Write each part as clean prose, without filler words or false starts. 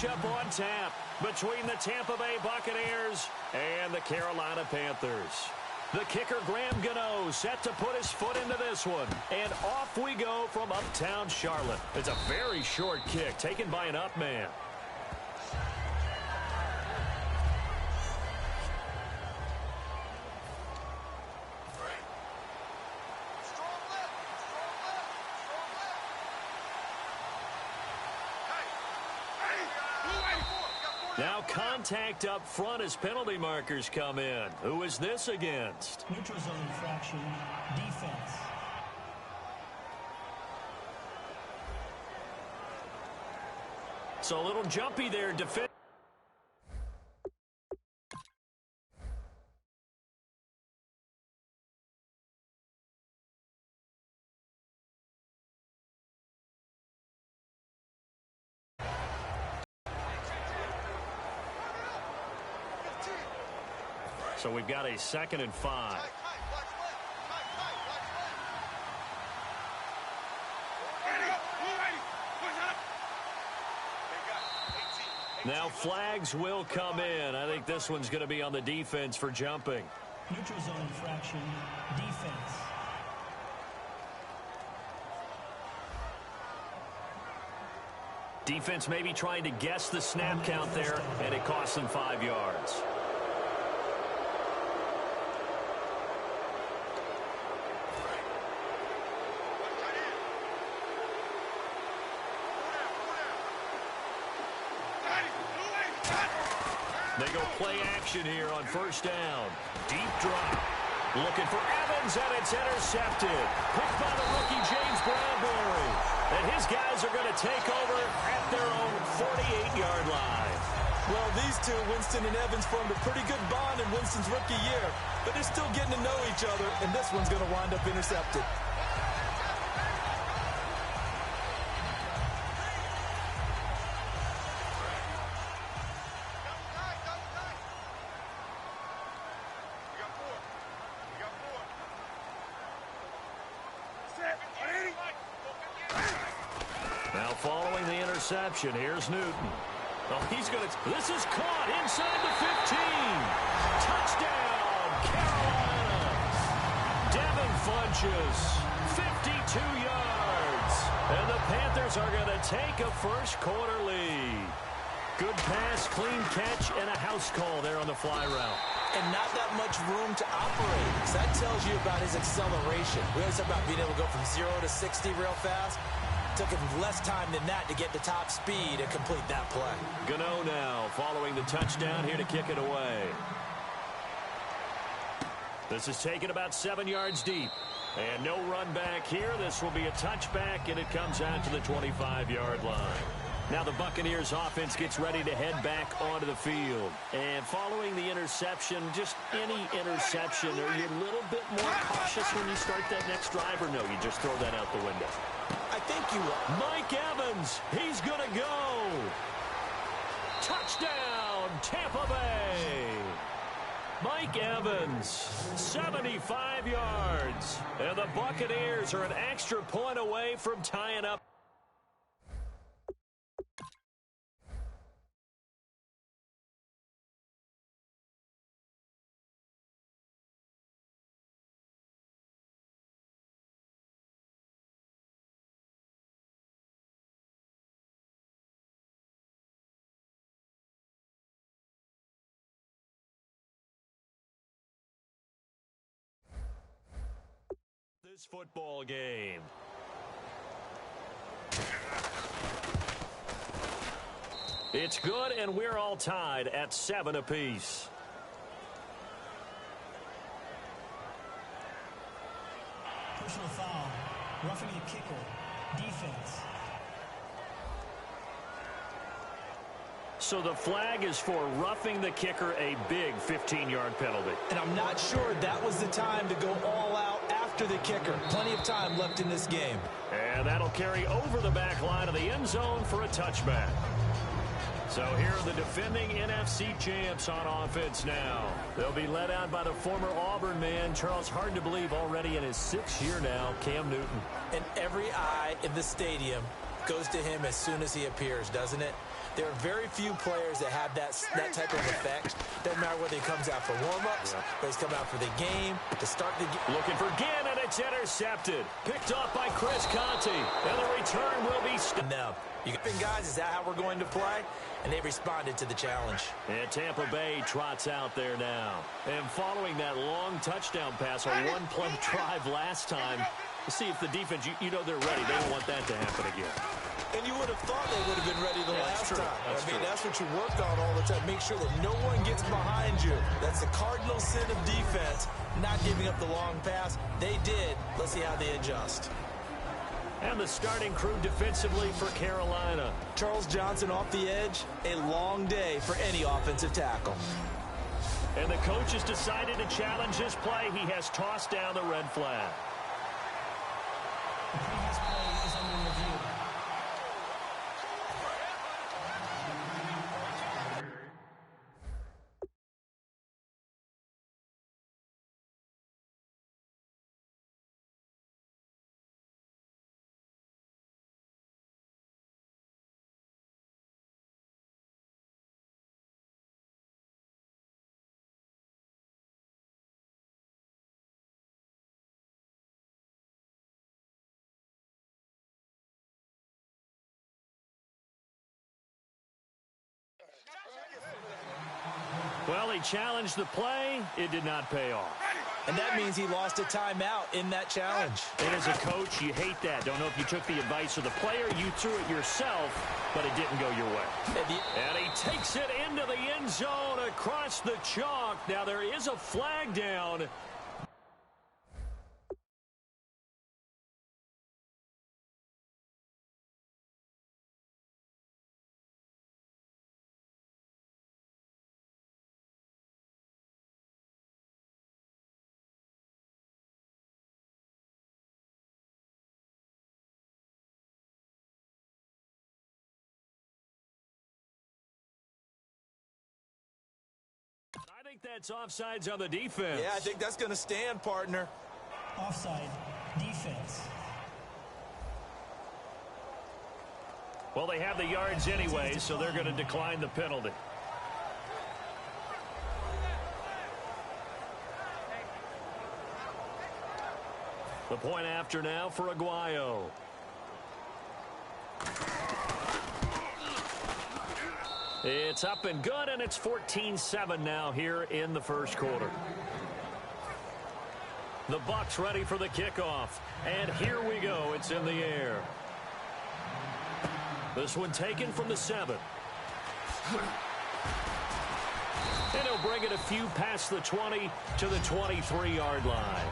matchup on tap between the Tampa Bay Buccaneers and the Carolina Panthers. The kicker, Graham Gano, set to put his foot into this one. And off we go from uptown Charlotte. It's a very short kick taken by an up man. Now contact up front as penalty markers come in. Who is this against? Neutral zone infraction, defense. So a little jumpy there, defense. So we've got a 2nd and 5. Now flags will come in. I think this one's going to be on the defense for jumping. Neutral zone infraction, defense. Defense maybe trying to guess the snap count there, and it costs them 5 yards. They go play action here on 1st down. Deep drop. Looking for Evans, and it's intercepted. Picked by the rookie James Bradbury. And his guys are going to take over at their own 48-yard line. Well, these two, Winston and Evans, formed a pretty good bond in Winston's rookie year. But they're still getting to know each other, and this one's going to wind up intercepted. Now following the interception, here's Newton. Oh, he's going to... This is caught inside the 15. Touchdown, Carolina. Devin Funches, 52 yards. And the Panthers are going to take a first-quarter lead. Good pass, clean catch, and a house call there on the fly route. And not that much room to operate. So that tells you about his acceleration. We always talk about being able to go from 0 to 60 real fast. Took him less time than that to get to top speed and complete that play. Gano now following the touchdown here to kick it away. This is taken about 7 yards deep. And no run back here. This will be a touchback, and it comes out to the 25-yard line. Now the Buccaneers offense gets ready to head back onto the field. And following the interception, just any interception, are you a little bit more cautious when you start that next drive, or no, you just throw that out the window? I think you are. Mike Evans, he's going to go. Touchdown, Tampa Bay. Mike Evans, 75 yards. And the Buccaneers are an extra point away from tying up. This football game. It's good, and we're all tied at 7 apiece. Personal foul, roughing the kicker, defense. So the flag is for roughing the kicker, a big 15-yard penalty. And I'm not sure that was the time to go all out after the kicker. Plenty of time left in this game. And that'll carry over the back line of the end zone for a touchback. So here are the defending NFC champs on offense now. They'll be led out by the former Auburn man, Charles, hard to believe, already in his 6th year now, Cam Newton. And every eye in the stadium goes to him as soon as he appears, doesn't it? There are very few players that have that type of effect. Doesn't matter whether he comes out for warm-ups, whether he's coming out for the game, to start the game. Looking for Ginn, and it's intercepted. Picked off by Chris Conte. And the return will be now. You got guys, is that how we're going to play? And they responded to the challenge. And Tampa Bay trots out there now. And following that long touchdown pass, a one-play drive last time, to see if the defense, you know they're ready. They don't want that to happen again. And you would have thought they would have been ready the last time. That's true. That's what you work on all the time. Make sure that no one gets behind you. That's the cardinal sin of defense, not giving up the long pass. They did. Let's see how they adjust. And the starting crew defensively for Carolina. Charles Johnson off the edge. A long day for any offensive tackle. And the coach has decided to challenge his play. He has tossed down the red flag. The previous play is under review. Well, he challenged the play. It did not pay off. And that means he lost a timeout in that challenge. And as a coach, you hate that. Don't know if you took the advice of the player. You threw it yourself, but it didn't go your way. And he takes it into the end zone across the chalk. Now, there is a flag down. I think that's offsides on the defense. Yeah, I think that's going to stand, partner. Offside. Defense. Well, they have the yards anyway, so they're going to decline the penalty. The point after now for Aguayo. It's up and good, and it's 14-7 now here in the first quarter. The Bucs ready for the kickoff. And here we go. It's in the air. This one taken from the 7. And he'll bring it a few past the 20 to the 23-yard line.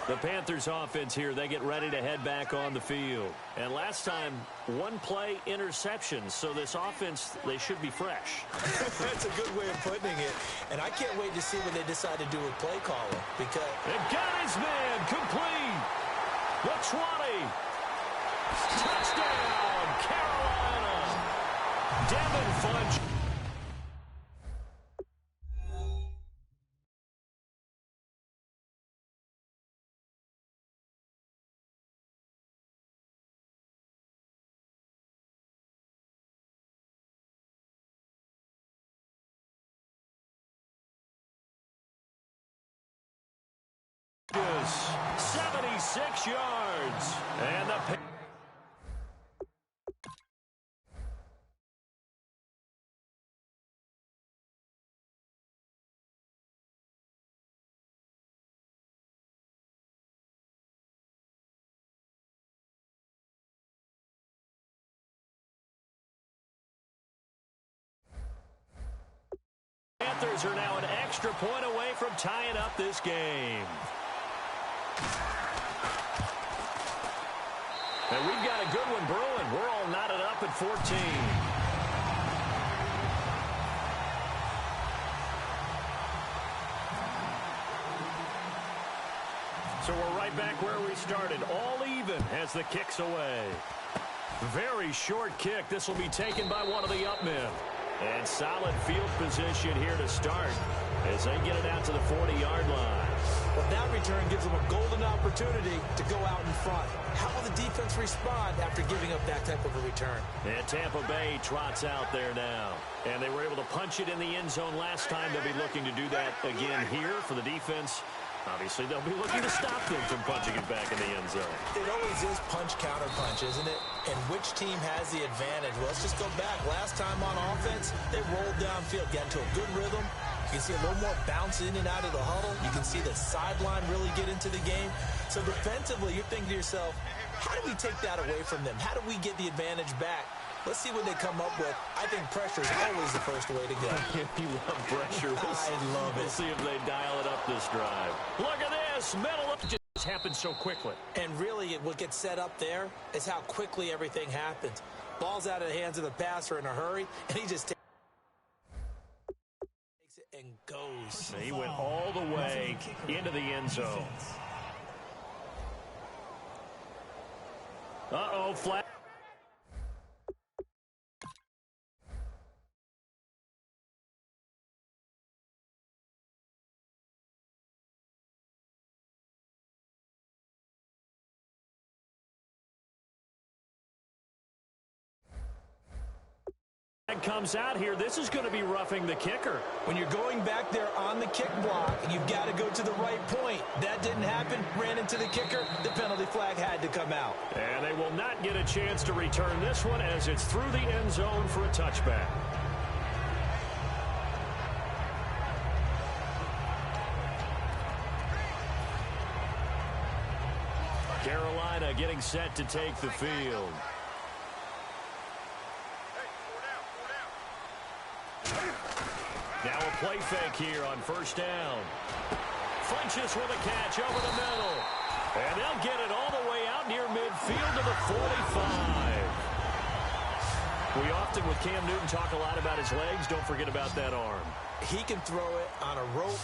The Panthers offense here, they get ready to head back on the field. And last time, one play interception. So this offense, they should be fresh. That's a good way of putting it. And I can't wait to see what they decide to do with play calling. Because they've got his man complete. The 20. Touchdown, Carolina. Devin Funch. Is 76 yards. And the Panthers are now an extra point away from tying up this game. And we've got a a good one brewing. We're all knotted up at 14. So we're right back where we started. All even as the kick's away. Very short kick. This will be taken by one of the up men. And solid field position here to start as they get it out to the 40-yard line. Well, that return gives them a golden opportunity to go out in front. How will the defense respond after giving up that type of a return? And Tampa Bay trots out there now. And they were able to punch it in the end zone last time. They'll be looking to do that again here for the defense. Obviously, they'll be looking to stop them from punching it back in the end zone. It always is punch-counter-punch, isn't it? And which team has the advantage? Well, let's just go back. Last time on offense, they rolled downfield, got into a good rhythm. You can see a little more bounce in and out of the huddle. You can see the sideline really get into the game. So defensively, you're thinking to yourself, how do we take that away from them? How do we get the advantage back? Let's see what they come up with. I think pressure is always the first way to go. You love pressure. I love it. We'll see if they dial it up this drive. Look at this. Middle up just happens so quickly. And really, what gets set up there is how quickly everything happens. Ball's out of the hands of the passer in a hurry, and he just takes it and goes. He went all the way into the end zone. Uh-oh, flat. Comes out here. This is going to be roughing the kicker. When you're going back there on the kick block, you've got to go to the right point. That didn't happen. Ran into the kicker. The penalty flag had to come out. And they will not get a chance to return this one as it's through the end zone for a touchback. Carolina getting set to take the field. Now a play fake here on first down. Funches with a catch over the middle. And they'll get it all the way out near midfield to the 45. We often, with Cam Newton, talk a lot about his legs. Don't forget about that arm. He can throw it on a rope.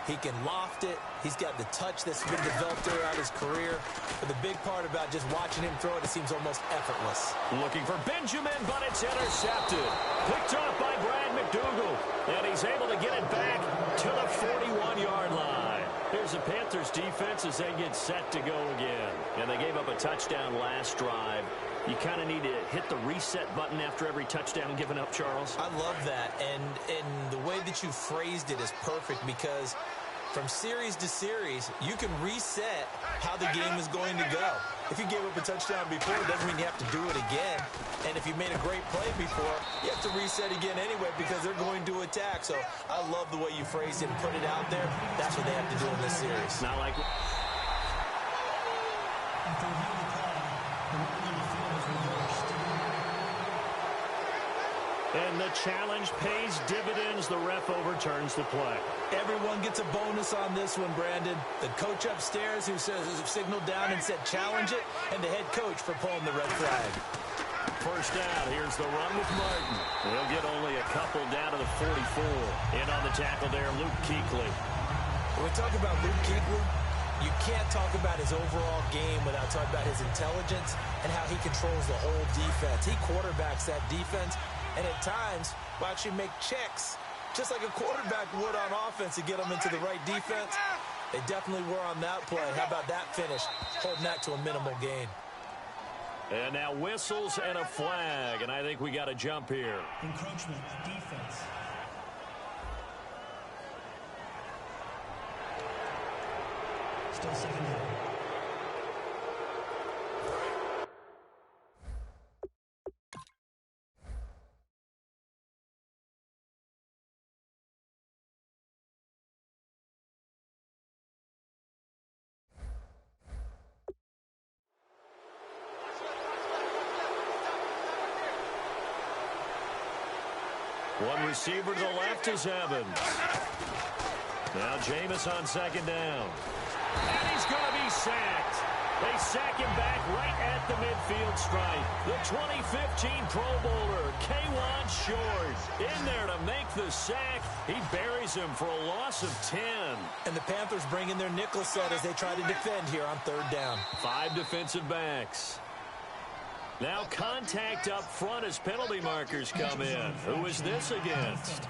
He can loft it. He's got the touch that's been developed throughout his career. But the big part about just watching him throw it seems almost effortless. Looking for Benjamin, but it's intercepted. Picked off by Brad McDougal. And he's able to get it back to the 41-yard line. Here's the Panthers defense as they get set to go again. And they gave up a touchdown last drive. You kind of need to hit the reset button after every touchdown given up, Charles. I love that. And the way that you phrased it is perfect because from series to series, you can reset how the game is going to go. If you gave up a touchdown before, it doesn't mean you have to do it again. And if you made a great play before, you have to reset again anyway because they're going to attack. So I love the way you phrased it and put it out there. That's what they have to do in this series. Not like... After reviewing the play, the ruling on the field was reversed. And the challenge pays dividends. The ref overturns the play. Everyone gets a bonus on this one, Brandon. The coach upstairs who signaled down and said challenge it, and the head coach for pulling the red flag. First down. Here's the run with Martin. They'll get only a couple down to the 44. In on the tackle there, Luke Kuechly. When we talk about Luke Kuechly, you can't talk about his overall game without talking about his intelligence and how he controls the whole defense. He quarterbacks that defense, and at times will actually make checks, just like a quarterback would on offense to get them into the right defense. They definitely were on that play. How about that finish? Holding that to a minimal gain. And now whistles and a flag, and I think we got to jump here. Encroachment, defense. Still second down. One receiver to the left is Evans. Now Jameis on second down. And he's going to be sacked. They sack him back right at the midfield stripe. The 2015 Pro Bowler, K'Wan Short, in there to make the sack. He buries him for a loss of 10. And the Panthers bring in their nickel set as they try to defend here on third down. 5 defensive backs. Now contact up front as penalty markers come in. Who is this against?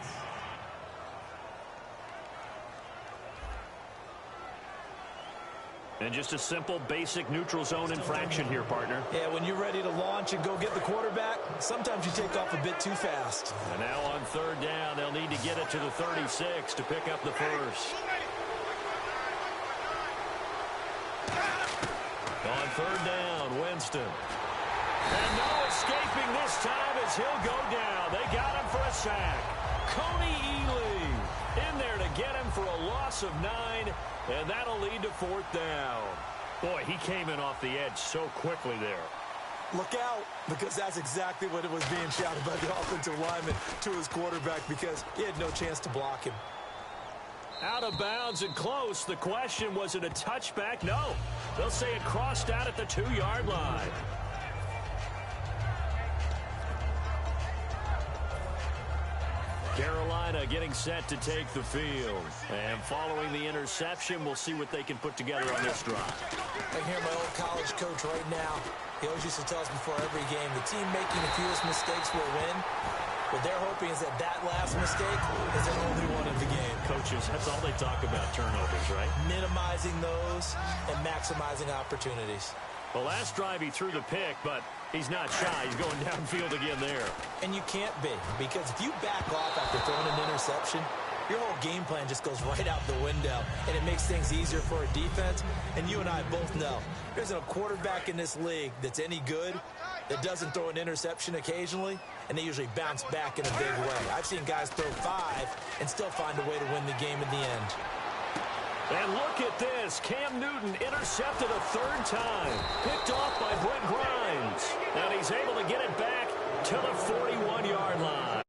And just a simple, basic neutral zone infraction here, partner. Yeah, when you're ready to launch and go get the quarterback, sometimes you take off a bit too fast. And now on third down, they'll need to get it to the 36 to pick up the first. On third down, Winston. And no escaping this time as he'll go down. They got him for a sack. Coney Ely in there to get him for a loss of 9. And that'll lead to fourth down. Boy, he came in off the edge so quickly there. Look out, because that's exactly what it was being shouted by the offensive lineman to his quarterback because he had no chance to block him. Out of bounds and close. The question, was it a touchback? No. They'll say it crossed out at the 2-yard line. Carolina getting set to take the field. And following the interception, we'll see what they can put together on this drive. I hear my old college coach right now. He always used to tell us before every game, the team making the fewest mistakes will win. What they're hoping is that that last mistake is their only one of the game. Coaches, that's all they talk about, turnovers, right? Minimizing those and maximizing opportunities. The last drive he threw the pick, but he's not shy. He's going downfield again there. And you can't be, because if you back off after throwing an interception, your whole game plan just goes right out the window, and it makes things easier for a defense. And you and I both know there's a quarterback in this league that's any good that doesn't throw an interception occasionally, and they usually bounce back in a big way. I've seen guys throw 5 and still find a way to win the game in the end. And look at this. Cam Newton intercepted a 3rd time. Picked off by Brent Grimes. And he's able to get it back to the 41-yard line.